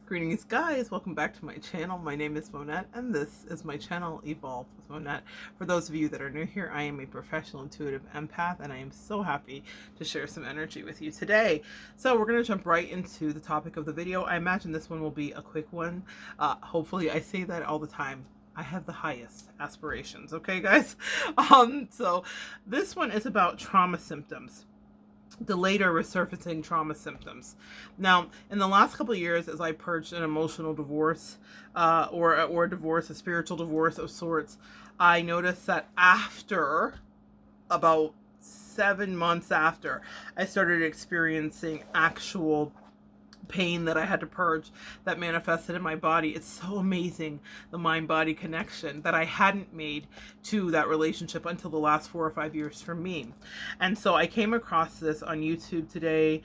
Greetings guys, welcome back to my channel. My name is Monette and this is my channel Evolve with Monette. For those of you that are new here, I am a professional intuitive empath and I am so happy to share some energy with you today. So we're going to jump right into the topic of the video. I imagine this one will be a quick one. Hopefully, I say that all the time. I have the highest aspirations, okay guys? So this one is about trauma symptoms. Delayed or resurfacing trauma symptoms. Now, in the last couple of years, as I purged an emotional divorce, or a divorce, a spiritual divorce of sorts, I noticed that after about 7 months after, I started experiencing actual pain that I had to purge that manifested in my body. It's so amazing, the mind-body connection that I hadn't made to that relationship until the last 4 or 5 years for me. And so I came across this on YouTube today,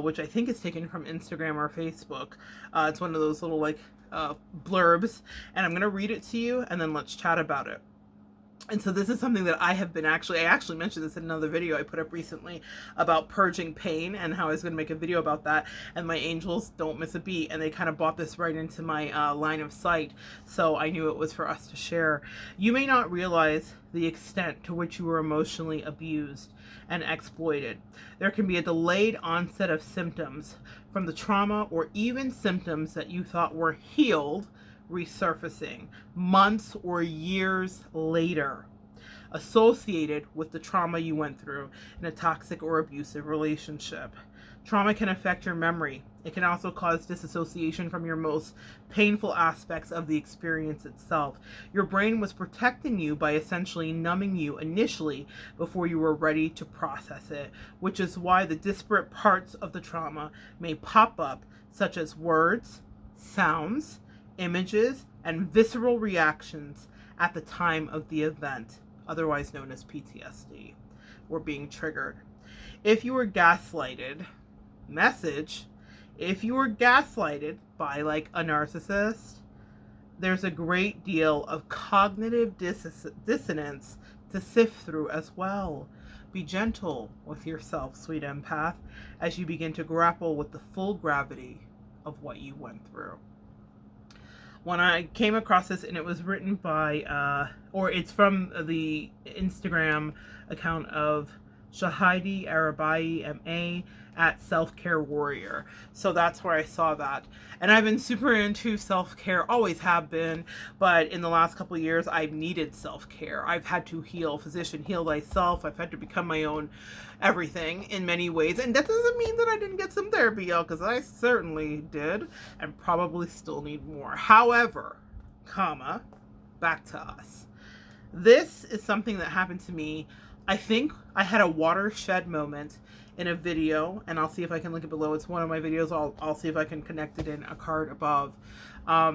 which I think is taken from Instagram or Facebook. It's one of those little blurbs, and I'm going to read it to you and then let's chat about it. And so this is something that I actually mentioned this in another video I put up recently about purging pain and how I was going to make a video about that. And my angels don't miss a beat. And they kind of brought this right into my line of sight. So I knew it was for us to share. You may not realize the extent to which you were emotionally abused and exploited. There can be a delayed onset of symptoms from the trauma or even symptoms that you thought were healed resurfacing months or years later, associated with the trauma you went through in a toxic or abusive relationship. Trauma can affect your memory. It can also cause disassociation from your most painful aspects of the experience itself. Your brain was protecting you by essentially numbing you initially before you were ready to process it, which is why the disparate parts of the trauma may pop up, such as words, sounds, images, and visceral reactions at the time of the event, otherwise known as PTSD, or being triggered. If you were gaslighted, if you were gaslighted by a narcissist, there's a great deal of cognitive dissonance to sift through as well. Be gentle with yourself, sweet empath, as you begin to grapple with the full gravity of what you went through. When I came across this, and it was written by, it's from the Instagram account of Shahidi Arabai MA at Self-Care Warrior. So that's where I saw that. And I've been super into self-care, always have been, but in the last couple of years, I've needed self-care. I've had to heal, physician, heal thyself. I've had to become my own everything in many ways. And that doesn't mean that I didn't get some therapy, y'all, because I certainly did and probably still need more. However, back to us. This is something that happened to me. I think I had a watershed moment in a video, and I'll see if I can link it below. It's one of my videos. I'll see if I can connect it in a card above. I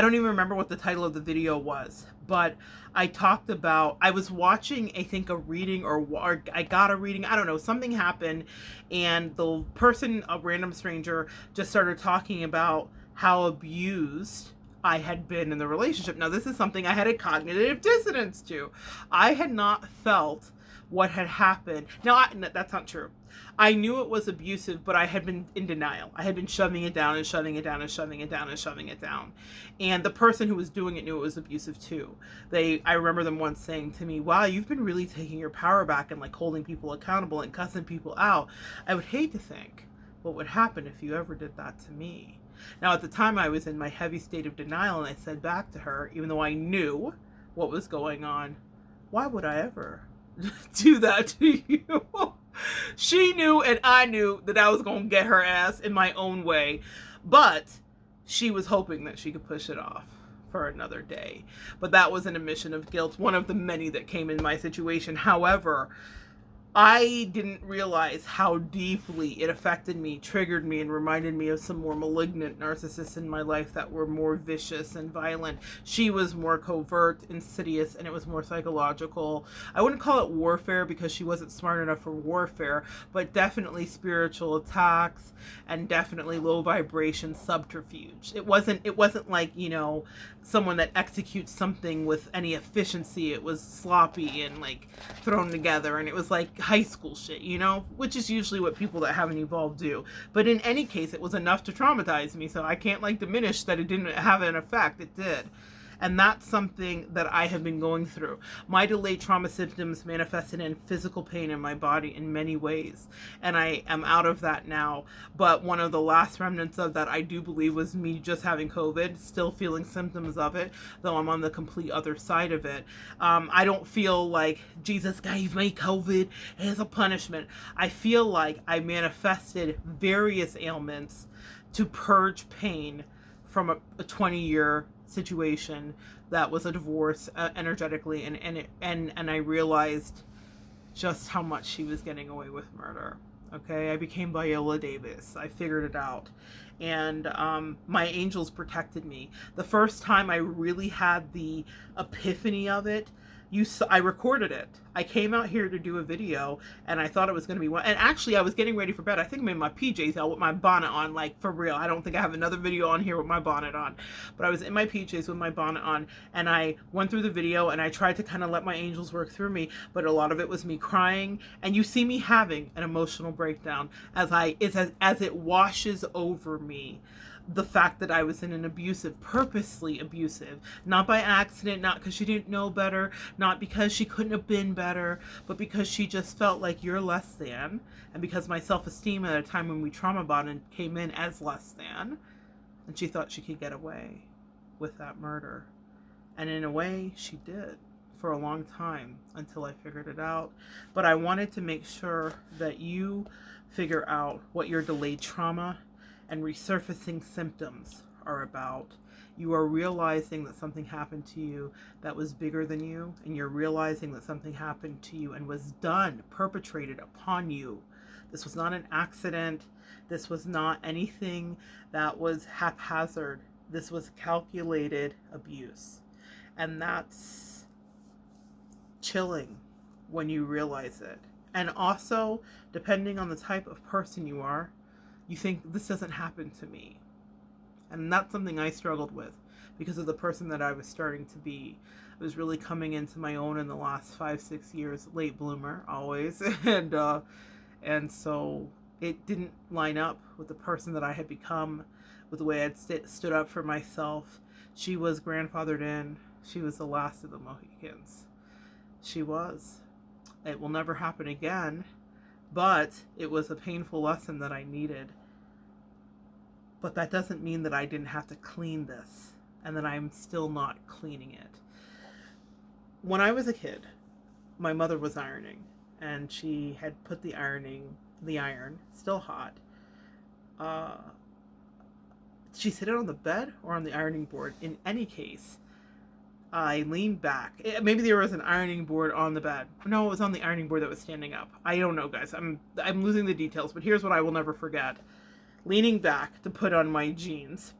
don't even remember what the title of the video was, but I talked about, I was watching, I think, a reading, or I got a reading, I don't know, something happened, and the person, a random stranger, just started talking about how abused I had been in the relationship. Now, this is something I had a cognitive dissonance to. I had not felt what had happened. Now, that's not true. I knew it was abusive, but I had been in denial. I had been shoving it down and shoving it down and shoving it down and shoving it down. And the person who was doing it knew it was abusive too. I remember them once saying to me, wow, you've been really taking your power back and holding people accountable and cussing people out. I would hate to think what would happen if you ever did that to me. Now, at the time, I was in my heavy state of denial, and I said back to her, even though I knew what was going on, why would I ever do that to you? She knew, and I knew that I was going to get her ass in my own way, but she was hoping that she could push it off for another day. But that was an admission of guilt, one of the many that came in my situation. However, I didn't realize how deeply it affected me, triggered me, and reminded me of some more malignant narcissists in my life that were more vicious and violent. She was more covert, insidious, and it was more psychological. I wouldn't call it warfare because she wasn't smart enough for warfare, but definitely spiritual attacks and definitely low vibration subterfuge. It wasn't like, someone that executes something with any efficiency. It was sloppy and thrown together, and it was like high school shit, you know, which is usually what people that haven't evolved do. But in any case, it was enough to traumatize me, so I can't like diminish that it didn't have an effect. It did. And that's something that I have been going through. My delayed trauma symptoms manifested in physical pain in my body in many ways. And I am out of that now. But one of the last remnants of that, I do believe, was me just having COVID, still feeling symptoms of it, though I'm on the complete other side of it. I don't feel like Jesus gave me COVID as a punishment. I feel like I manifested various ailments to purge pain from a 20-year situation that was a divorce, energetically, and I realized just how much she was getting away with murder. Okay, I became Viola Davis. I figured it out, and my angels protected me. The first time I really had the epiphany of it, I recorded it. I came out here to do a video, and I thought it was going to be one. And actually, I was getting ready for bed. I think I'm in my PJs now with my bonnet on, like for real. I don't think I have another video on here with my bonnet on, but I was in my PJs with my bonnet on, and I went through the video, and I tried to kind of let my angels work through me, but a lot of it was me crying, and you see me having an emotional breakdown as it washes over me. The fact that I was in an purposely abusive, not by accident, not because she didn't know better, not because she couldn't have been better, but because she just felt like you're less than, and because my self-esteem at a time when we trauma bonded came in as less than, and she thought she could get away with that murder. And in a way, she did for a long time until I figured it out. But I wanted to make sure that you figure out what your delayed trauma and resurfacing symptoms are about. You are realizing that something happened to you that was bigger than you, and you're realizing that something happened to you and was done, perpetrated upon you. This was not an accident. This was not anything that was haphazard. This was calculated abuse. And that's chilling when you realize it. And also, depending on the type of person you are, you think, this doesn't happen to me. And that's something I struggled with because of the person that I was starting to be. I was really coming into my own in the last 5-6 years, late bloomer always. And so it didn't line up with the person that I had become, with the way I'd stood up for myself. She was grandfathered in. She was the last of the Mohicans. She was. It will never happen again. But it was a painful lesson that I needed. But that doesn't mean that I didn't have to clean this and that I'm still not cleaning it. When I was a kid, my mother was ironing, and she had put the iron, still hot. She set it on the bed or on the ironing board. In any case, I leaned back. Maybe there was an ironing board on the bed. No, it was on the ironing board that was standing up. I don't know, guys. I'm losing the details, but here's what I will never forget. Leaning back to put on my jeans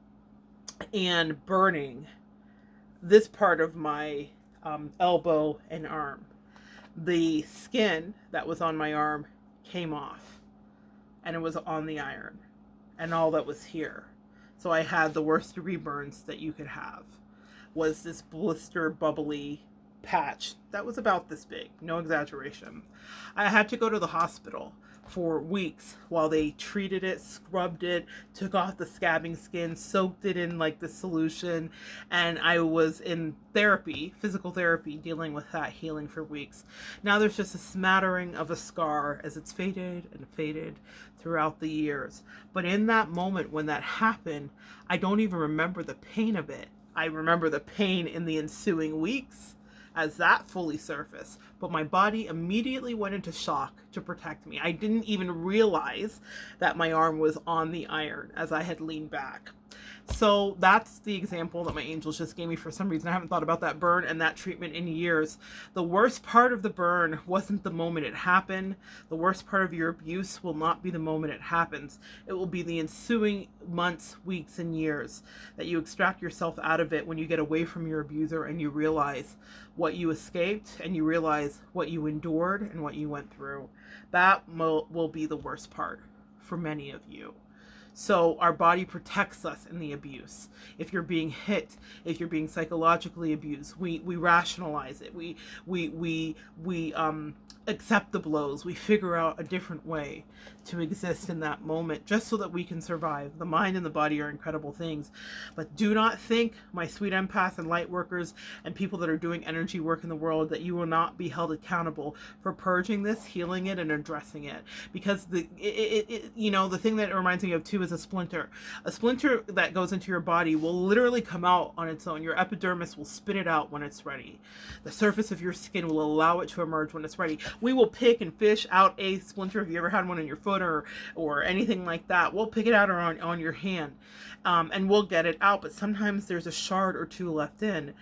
and burning this part of my elbow and arm. The skin that was on my arm came off, and it was on the iron, and all that was here. So I had the worst degree burns that you could have. Was this blister bubbly patch that was about this big, no exaggeration. I had to go to the hospital for weeks while they treated it, scrubbed it, took off the scabbing skin, soaked it in like the solution, and I was in therapy, physical therapy, dealing with that, healing for weeks. Now there's just a smattering of a scar as it's faded and faded throughout the years. But in that moment when that happened, I don't even remember the pain of it. I remember the pain in the ensuing weeks as that fully surfaced, but my body immediately went into shock to protect me. I didn't even realize that my arm was on the iron as I had leaned back. So that's the example that my angels just gave me. For some reason, I haven't thought about that burn and that treatment in years. The worst part of the burn wasn't the moment it happened. The worst part of your abuse will not be the moment it happens. It will be the ensuing months, weeks, and years that you extract yourself out of it when you get away from your abuser and you realize what you escaped and you realize what you endured and what you went through. That will be the worst part for many of you. So our body protects us in the abuse. If you're being hit, if you're being psychologically abused, we rationalize it. We accept the blows. We figure out a different way to exist in that moment just so that we can survive. The mind and the body are incredible things. But do not think, my sweet empaths and light workers and people that are doing energy work in the world, that you will not be held accountable for purging this, healing it, and addressing it. Because the thing that it reminds me of too is a splinter. A splinter that goes into your body will literally come out on its own. Your epidermis will spit it out when it's ready. The surface of your skin will allow it to emerge when it's ready. We will pick and fish out a splinter. If you ever had one in your foot or anything like that, we'll pick it out on your hand, and we'll get it out. But sometimes there's a shard or two left in.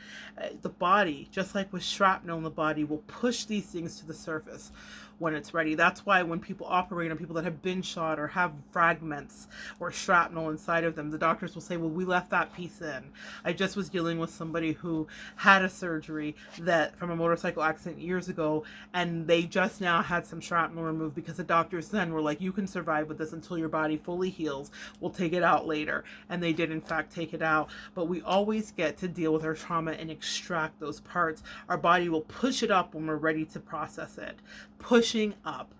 The body, just like with shrapnel in the body, will push these things to the surface when it's ready. That's why when people operate on people that have been shot or have fragments or shrapnel inside of them, the doctors will say, well, we left that piece in. I just was dealing with somebody who had a surgery that from a motorcycle accident years ago, and they just now had some shrapnel removed because the doctors then were like, you can survive with this until your body fully heals. We'll take it out later. And they did in fact take it out. But we always get to deal with our trauma and extract those parts. Our body will push it up when we're ready to process it. Pushing up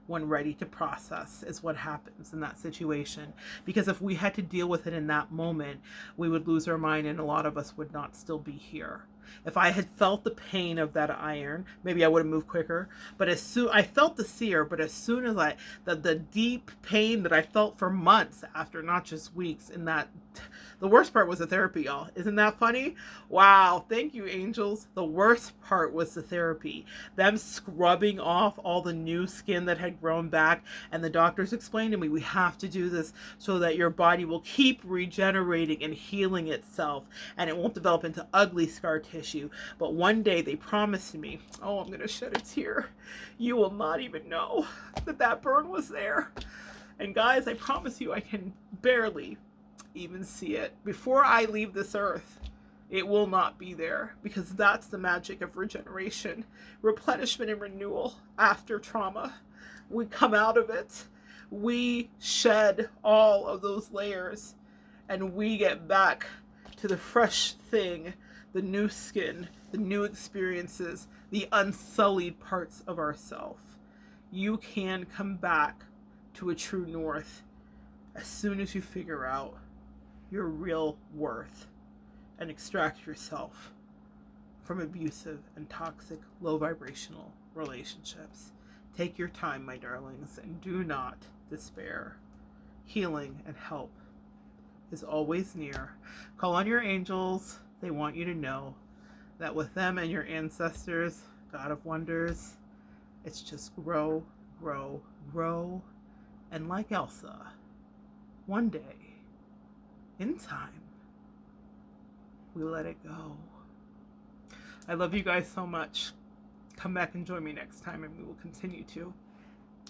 when ready to process is what happens in that situation. Because if we had to deal with it in that moment, we would lose our mind and a lot of us would not still be here. If I had felt the pain of that iron, maybe I would have moved quicker. But I felt the sear, but as soon as the deep pain that I felt for months after, not just weeks, in that, the worst part was the therapy, y'all. Isn't that funny? Wow. Thank you, angels. The worst part was the therapy. Them scrubbing off all the new skin that had grown back. And the doctors explained to me, we have to do this so that your body will keep regenerating and healing itself, and it won't develop into ugly scar tissue. But one day they promised me, oh, I'm going to shed a tear. You will not even know that burn was there. And guys, I promise you, I can barely even see it. Before I leave this earth, it will not be there, because that's the magic of regeneration, replenishment, and renewal after trauma. We come out of it, we shed all of those layers, and we get back to the fresh thing, the new skin, the new experiences, the unsullied parts of ourself. You can come back to a true north as soon as you figure out your real worth and extract yourself from abusive and toxic, low vibrational relationships. Take your time, my darlings, and do not despair. Healing and help is always near. Call on your angels. They want you to know that with them and your ancestors, God of wonders, it's just grow, grow, grow. And like Elsa, one day, in time, we let it go. I love you guys so much. Come back and join me next time, and we will continue to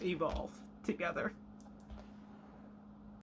evolve together.